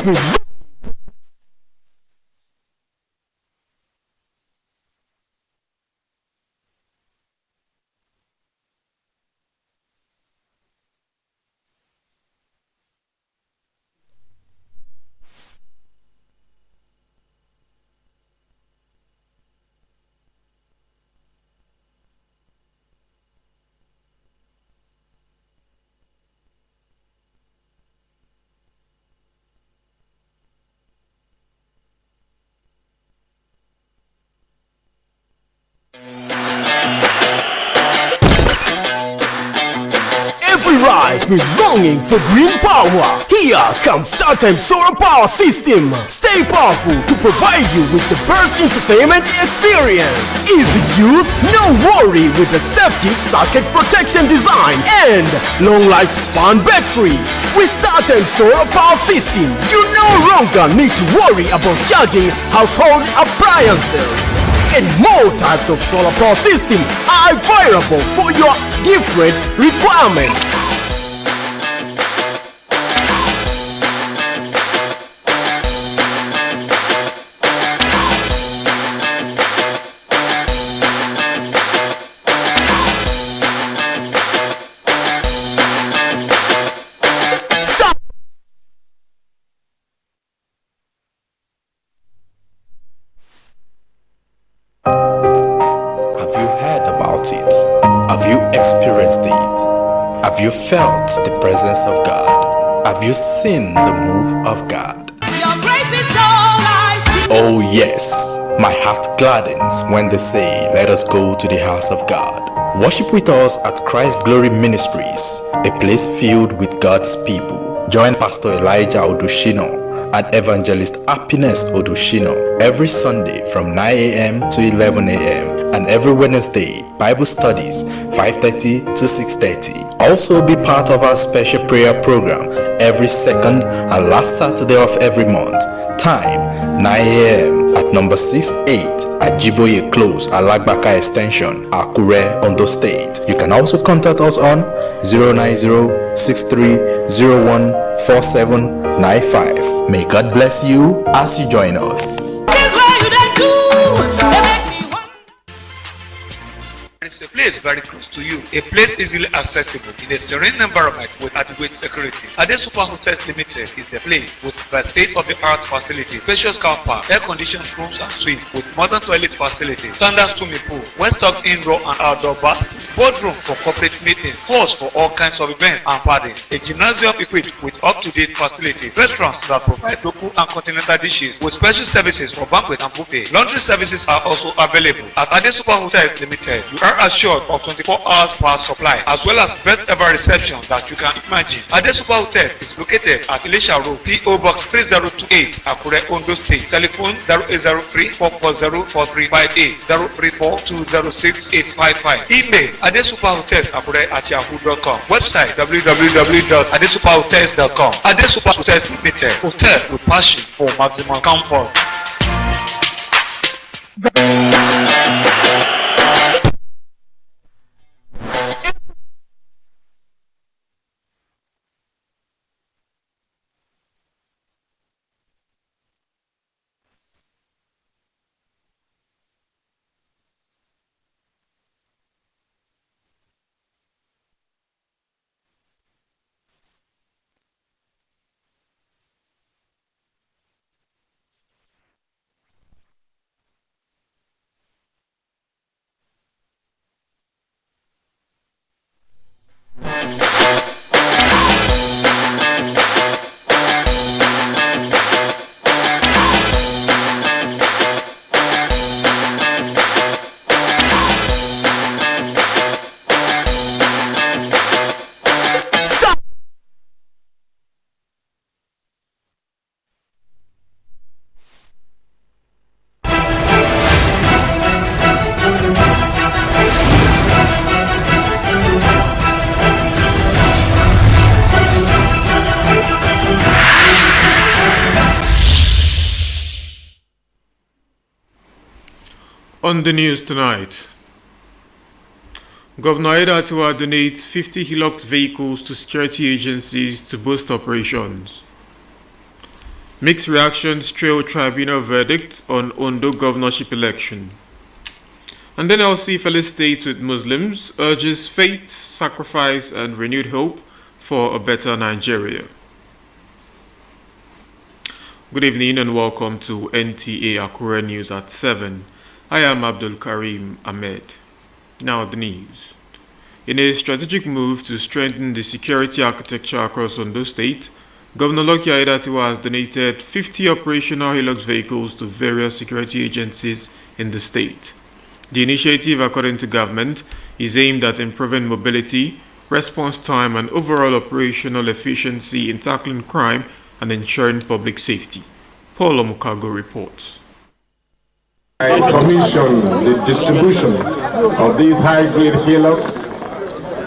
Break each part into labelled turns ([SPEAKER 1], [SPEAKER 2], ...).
[SPEAKER 1] is every life is longing for green power. Here comes StarTime Solar Power System. Stay powerful to provide you with the best entertainment experience. Easy use, no worry with the safety socket protection design and long lifespan battery. With StarTime Solar Power System, you no longer need to worry about charging household appliances. And more types of solar power system are available for your different requirements.
[SPEAKER 2] Have you heard about it? Have you experienced it? Have you felt the presence of God? Have you seen the move of God?
[SPEAKER 3] Your grace is all I see.
[SPEAKER 2] Oh yes, my heart gladdens when they say, let us go to the house of God. Worship with us at Christ Glory Ministries, a place filled with God's people. Join Pastor Elijah Odushino and Evangelist Happiness Odushino every Sunday from 9 a.m. to 11 a.m. and every Wednesday, Bible studies 5:30 to 6:30. Also be part of our special prayer program every second and last Saturday of every month. Time 9 a.m. at number 68 at Jiboye Close, Alagbaka Extension, Akure, Ondo State. You can also contact us on 090-6301-4795. May God bless you as you join us.
[SPEAKER 3] That's why you don't do. They make me want.
[SPEAKER 4] It's a place very close to you, a place easily accessible in a serene environment with adequate security. Ade Super Hotels Limited is the place with the state-of-the-art facility, spacious car park, air-conditioned rooms and suites with modern toilet facility, standard swimming pool, well-stocked indoor and outdoor baths, boardroom for corporate meetings, halls for all kinds of events and parties, a gymnasium equipped with up-to-date facilities, restaurants that provide local and continental dishes with special services for banquet and buffet. Laundry services are also available. At Ade Super Hotels Limited, you are assured of 24 hours power supply as well as best ever reception that you can imagine. Ade Super Hotel is located at Elisha Road, PO Box 3028, Akure, Ondo State. Telephone 0803-440-4358, 034-206-855. Email adesuperhotels@yahoo.com. Website www.adesuperhotels.com. Ade Super Hotels Limited, hotel with passion for maximum comfort.
[SPEAKER 5] On the news tonight, Governor Aidatiwa donates 50 Hilux vehicles to security agencies to boost operations. Mixed reactions trail tribunal verdict on Ondo governorship election. And then LC fellow states with Muslims urges faith, sacrifice and renewed hope for a better Nigeria. Good evening and welcome to Nta Akure News at 7. I am Abdul Karim Ahmed. Now the news. In a strategic move to strengthen the security architecture across Ondo State, Governor Lucky Aiyedatiwa has donated 50 operational Hilux vehicles to various security agencies in the state. The initiative, according to government, is aimed at improving mobility, response time and overall operational efficiency in tackling crime and ensuring public safety. Paul Omukago reports.
[SPEAKER 6] I commissioned the distribution of these high-grade Hilux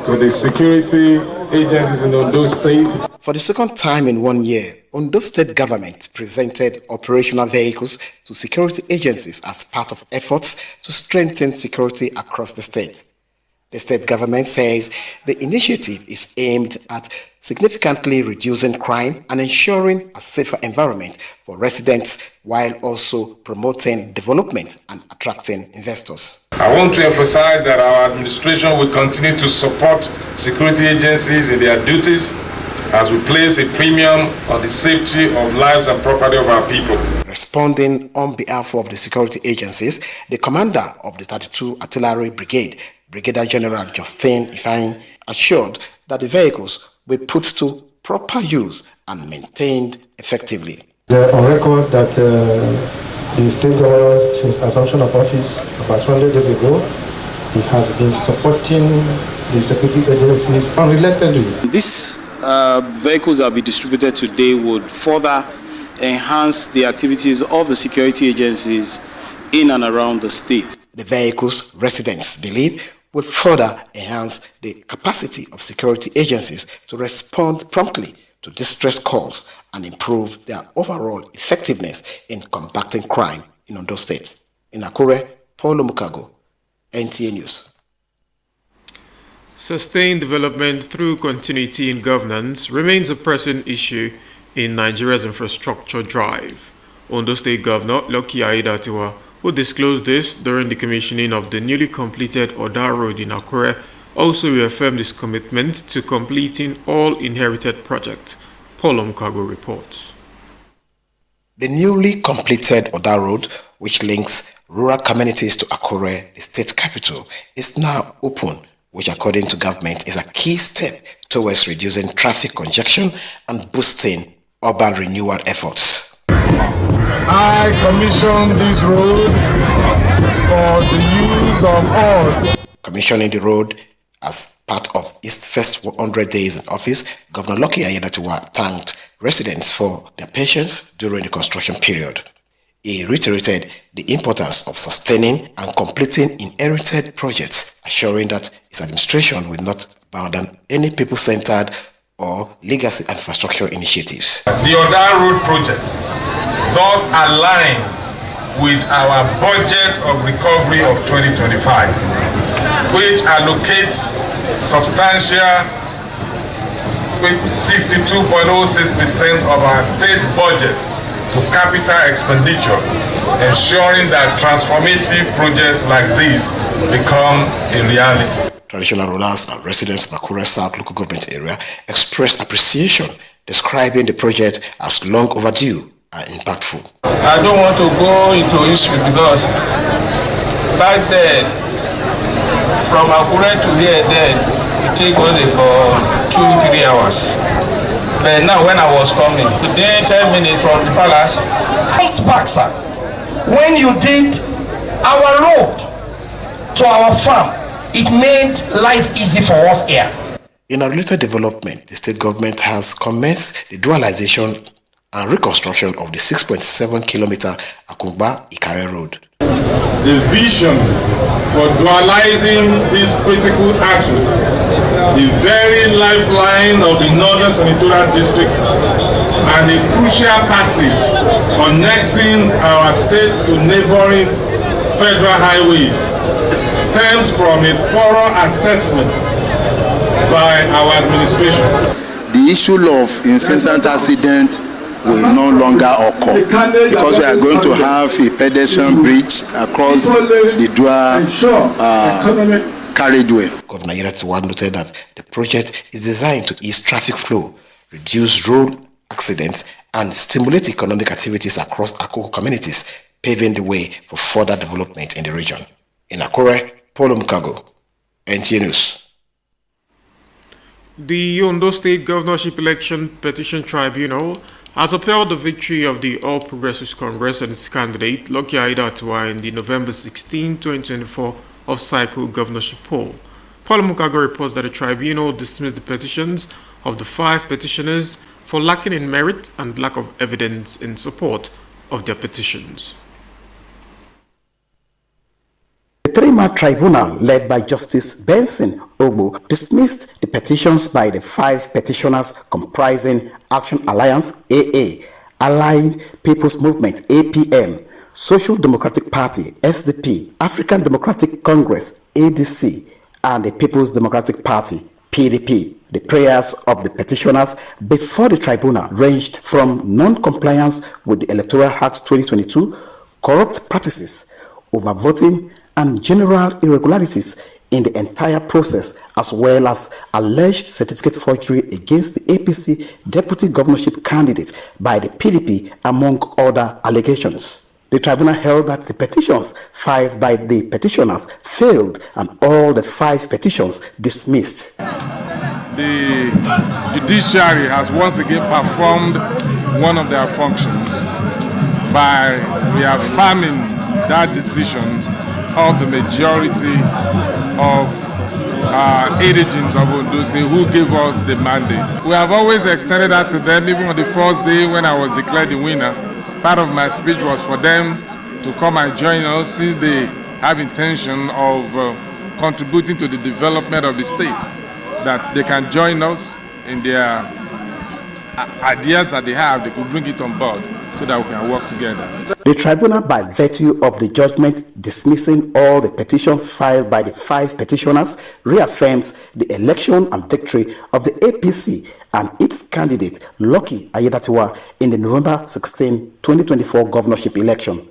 [SPEAKER 6] to the security agencies in Ondo State.
[SPEAKER 7] For the second time in 1 year, Ondo State government presented operational vehicles to security agencies as part of efforts to strengthen security across the state. The state government says the initiative is aimed at significantly reducing crime and ensuring a safer environment for residents while also promoting development and attracting investors.
[SPEAKER 6] I want to emphasize that our administration will continue to support security agencies in their duties as we place a premium on the safety of lives and property of our people.
[SPEAKER 7] Responding on behalf of the security agencies, the commander of the 32 Artillery Brigade, Brigadier General Justin Ifeanyi, assured that the vehicles will be put to proper use and maintained effectively.
[SPEAKER 8] On record that the state governor, since assumption of office about 100 days ago, he has been supporting the security agencies unrelentingly.
[SPEAKER 9] These vehicles that will be distributed today would further enhance the activities of the security agencies in and around the state.
[SPEAKER 7] The vehicles, residents believe, will further enhance the capacity of security agencies to respond promptly to distress calls and improve their overall effectiveness in combating crime in Ondo State. In Akure, Paul Omukago, NTA News.
[SPEAKER 5] Sustained development through continuity in governance remains a pressing issue in Nigeria's infrastructure drive. Ondo State Governor Lucky Aiyedatiwa, who disclosed this during the commissioning of the newly completed Oda Road in Akure, also reaffirmed his commitment to completing all inherited projects. Paul Omukago reports.
[SPEAKER 7] The newly completed Oda Road, which links rural communities to Akure, the state capital, is now open, which according to government is a key step towards reducing traffic congestion and boosting urban renewal efforts.
[SPEAKER 6] I commissioned this road for the use of all.
[SPEAKER 7] Commissioning the road as part of his first 100 days in office, Governor Lucky Aiyedatiwa thanked residents for their patience during the construction period. He reiterated the importance of sustaining and completing inherited projects, assuring that his administration will not abandon any people-centered or legacy infrastructure initiatives.
[SPEAKER 6] The Oda Road project thus align with our budget of recovery of 2025, which allocates substantial 62.06% of our state budget to capital expenditure, ensuring that transformative projects like these become a reality.
[SPEAKER 7] Traditional rulers and residents of Akure South local government area expressed appreciation, describing the project as long overdue and impactful.
[SPEAKER 10] I don't want to go into history because back then, from Akure to here, then it takes us about 2-3 hours. But now when I was coming, within 10 minutes from the palace.
[SPEAKER 11] Months back, sir, when you did our road to our farm, it made life easy for us here.
[SPEAKER 7] In a related development, the state government has commenced the dualization and reconstruction of the 6.7-kilometer Akungba-Ikare road.
[SPEAKER 6] The vision for dualizing this critical artery, the very lifeline of the Northern Senatorial District, and a crucial passage connecting our state to neighboring federal highways, stems from a thorough assessment by our administration.
[SPEAKER 9] The issue of incessant accident
[SPEAKER 12] will no longer occur because we are going to have a pedestrian bridge across the dual carriageway.
[SPEAKER 7] Governor Nta noted that the project is designed to ease traffic flow, reduce road accidents, and stimulate economic activities across Akure communities, paving the way for further development in the region. In Akure, Paul Mukago, NTA News.
[SPEAKER 5] The Ondo State Governorship Election Petition Tribunal has upheld the victory of the All Progressives Congress and its candidate, Lucky Aiyedatiwa, in the November 16, 2024 off-cycle governorship poll. Paul Mukago reports that the tribunal dismissed the petitions of the 5 petitioners for lacking in merit and lack of evidence in support of their petitions.
[SPEAKER 7] The 3-man tribunal, led by Justice Benson Ogbo, dismissed the petitions by the 5 petitioners comprising Action Alliance AA, Allied People's Movement APM, Social Democratic Party SDP, African Democratic Congress ADC, and the People's Democratic Party PDP. The prayers of the petitioners before the tribunal ranged from non-compliance with the Electoral Act 2022, corrupt practices, overvoting, and general irregularities in the entire process, as well as alleged certificate forgery against the APC deputy governorship candidate by the PDP, among other allegations. The tribunal held that the petitions filed by the petitioners failed and all the 5 petitions dismissed.
[SPEAKER 13] The judiciary has once again performed one of their functions by reaffirming that decision of the majority of agents of Ondo State who gave us the mandate. We have always extended that to them. Even on the first day when I was declared the winner, part of my speech was for them to come and join us, since they have intention of contributing to the development of the state, that they can join us in their ideas that they have. They could bring it on board so that we can work together.
[SPEAKER 7] The tribunal, by virtue of the judgment dismissing all the petitions filed by the 5 petitioners, reaffirms the election and victory of the APC and its candidate, Lucky Aiyedatiwa, in the November 16, 2024 governorship election.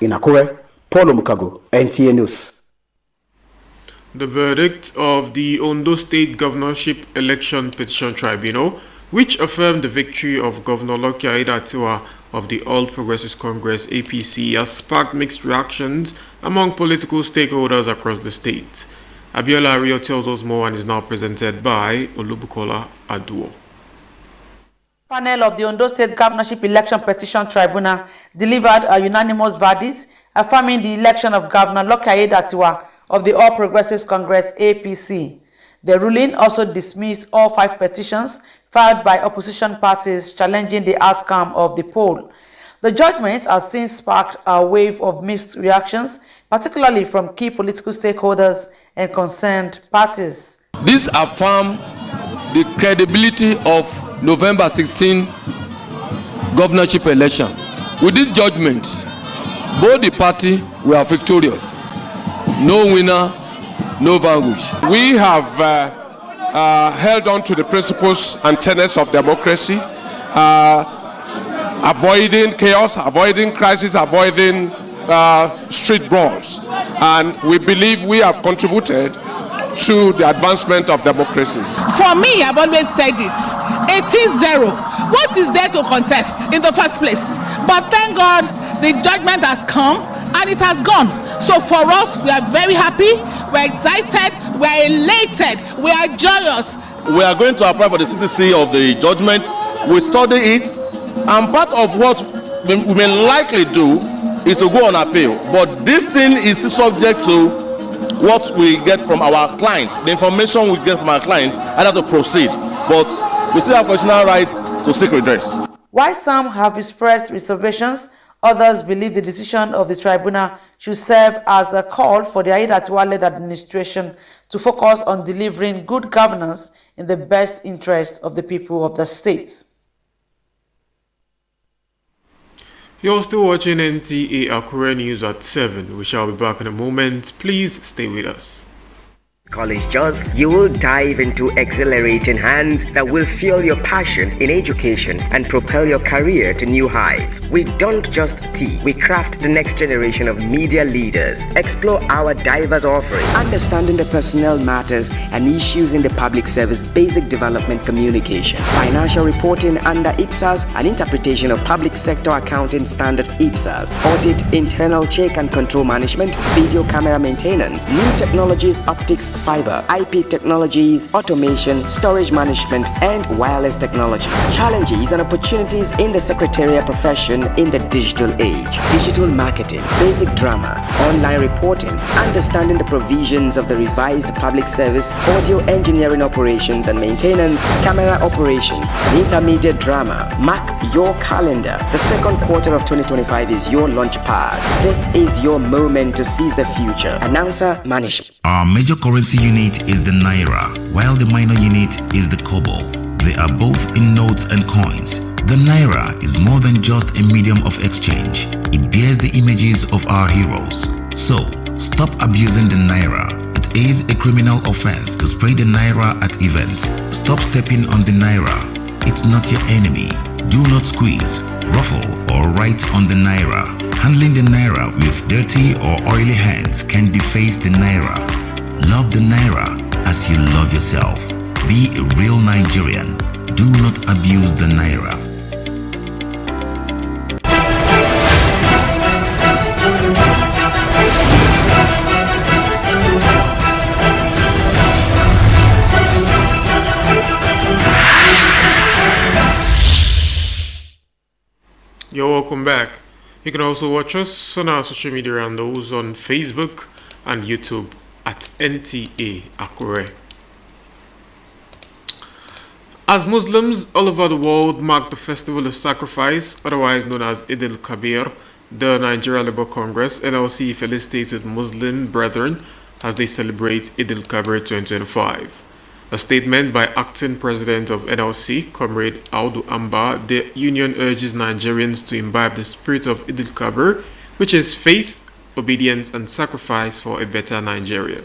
[SPEAKER 7] In Akure, Paul Mukago, NTA News.
[SPEAKER 5] The verdict of the Ondo State Governorship Election Petition Tribunal, which affirmed the victory of Governor Lucky Aiyedatiwa of the All Progressives Congress APC, has sparked mixed reactions among political stakeholders across the state. Abiola Ario tells us more and is now presented by Olubukola Aduo.
[SPEAKER 14] Panel of the Ondo State Governorship Election Petition Tribunal delivered a unanimous verdict affirming the election of Governor Lucky Aiyedatiwa of the All Progressives Congress APC. The ruling also dismissed all 5 petitions filed by opposition parties challenging the outcome of the poll. The judgment has since sparked a wave of mixed reactions, particularly from key political stakeholders and concerned parties.
[SPEAKER 15] This affirms the credibility of November 16 governorship election. With this judgment, both the party were victorious. No winner, no vanquish.
[SPEAKER 16] We have held on to the principles and tenets of democracy, avoiding chaos, avoiding crisis, avoiding street brawls. And we believe we have contributed to the advancement of democracy.
[SPEAKER 3] For me, I've always said it, 18-0. What is there to contest in the first place? But thank God the judgment has come and it has gone. So for us, we are very happy, we're excited, we're elated, we are joyous.
[SPEAKER 17] We are going to apply for the CTC of the judgment. We study it, and part of what we may likely do is to go on appeal. But this thing is subject to what we get from our client, the information we get from our client, and have to proceed. But we still have constitutional right to seek redress.
[SPEAKER 14] While some have expressed reservations, others believe the decision of the tribunal should serve as a call for the Aiyedatiwa-led administration to focus on delivering good governance in the best interest of the people of the state.
[SPEAKER 5] You're still watching Nta Akure News at 7. We shall be back in a moment. Please stay with us.
[SPEAKER 18] College Jaws, you will dive into exhilarating hands that will fuel your passion in education and propel your career to new heights. We don't just teach, we craft the next generation of media leaders. Explore our diverse offering, understanding the personnel matters and issues in the public service, basic development communication, financial reporting under IPSAS and interpretation of public sector accounting standard IPSAS, audit, internal check and control management, video camera maintenance, new technologies, optics, fiber, IP technologies, automation, storage management, and wireless technology. Challenges and opportunities in the secretarial profession in the digital age. Digital marketing, basic drama, online reporting, understanding the provisions of the revised public service, audio engineering operations and maintenance, camera operations, and intermediate drama. Mark your calendar. The second quarter of 2025 is your launch pad. This is your moment to seize the future. Announcer Management.
[SPEAKER 19] Our major currency unit is the Naira, while the minor unit is the Kobo. They are both in notes and coins. The Naira is more than just a medium of exchange. It bears the images of our heroes. So, stop abusing the Naira. It is a criminal offense to spray the Naira at events. Stop stepping on the Naira. It's not your enemy. Do not squeeze, ruffle, or write on the Naira. Handling the Naira with dirty or oily hands can deface the Naira. Love the Naira as you love yourself. Be a real Nigerian. Do not abuse the Naira.
[SPEAKER 5] You're welcome back. You can also watch us on our social media handles on Facebook and YouTube at Nta Akure. As Muslims all over the world mark the festival of sacrifice, otherwise known as Eid al-Kabir, the Nigeria Labour Congress NLC felicitates with Muslim brethren as they celebrate Eid al-Kabir 2025. A statement by acting president of NLC, Comrade Audu Amba, the union urges Nigerians to imbibe the spirit of Eid al-Kabir, which is faith, obedience and sacrifice for a better Nigeria.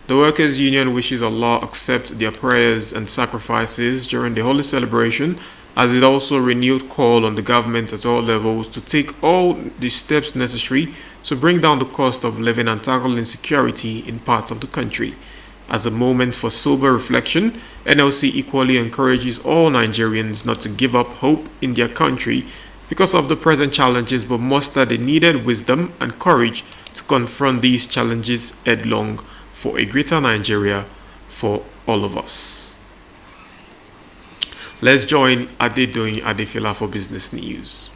[SPEAKER 5] The Workers' Union wishes Allah accept their prayers and sacrifices during the holy celebration, as it also renewed call on the government at all levels to take all the steps necessary to bring down the cost of living and tackle insecurity in parts of the country. As a moment for sober reflection, NLC equally encourages all Nigerians not to give up hope in their country because of the present challenges, but muster the needed wisdom and courage to confront these challenges headlong for a greater Nigeria for all of us. Let's join Adedoyin Adefila for business news.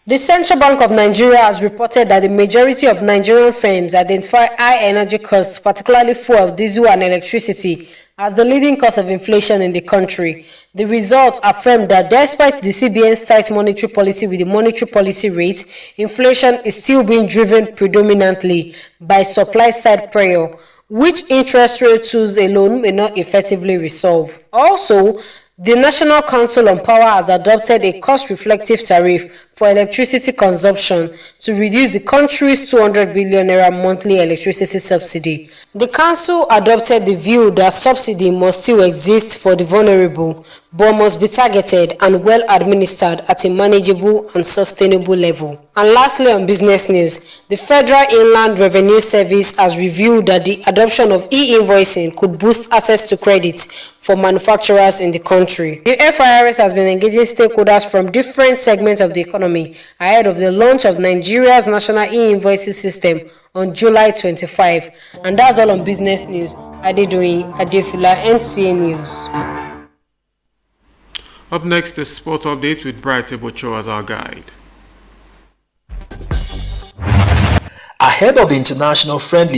[SPEAKER 20] The Central Bank of Nigeria has reported that the majority of Nigerian firms identify high energy costs, particularly fuel, diesel and electricity, as the leading cause of inflation in the country. The results affirm that despite the CBN's tight monetary policy with the monetary policy rate, inflation is still being driven predominantly by supply-side pressure, which interest rate tools alone may not effectively resolve. Also, the National Council on Power has adopted a cost-reflective tariff for electricity consumption to reduce the country's 200 billion naira monthly electricity subsidy. The council adopted the view that subsidy must still exist for the vulnerable, but must be targeted and well administered at a manageable and sustainable level. And lastly, on business news, the Federal Inland Revenue Service has revealed that the adoption of e-invoicing could boost access to credit for manufacturers in the country. The FIRS has been engaging stakeholders from different segments of the economy ahead of the launch of Nigeria's national e-invoicing system on July 25. And that's all on business news. Adedoyin Adefila, NTA News.
[SPEAKER 5] Up next is Sports Update with Bright Ebocho as our guide.
[SPEAKER 21] Ahead of the international friendly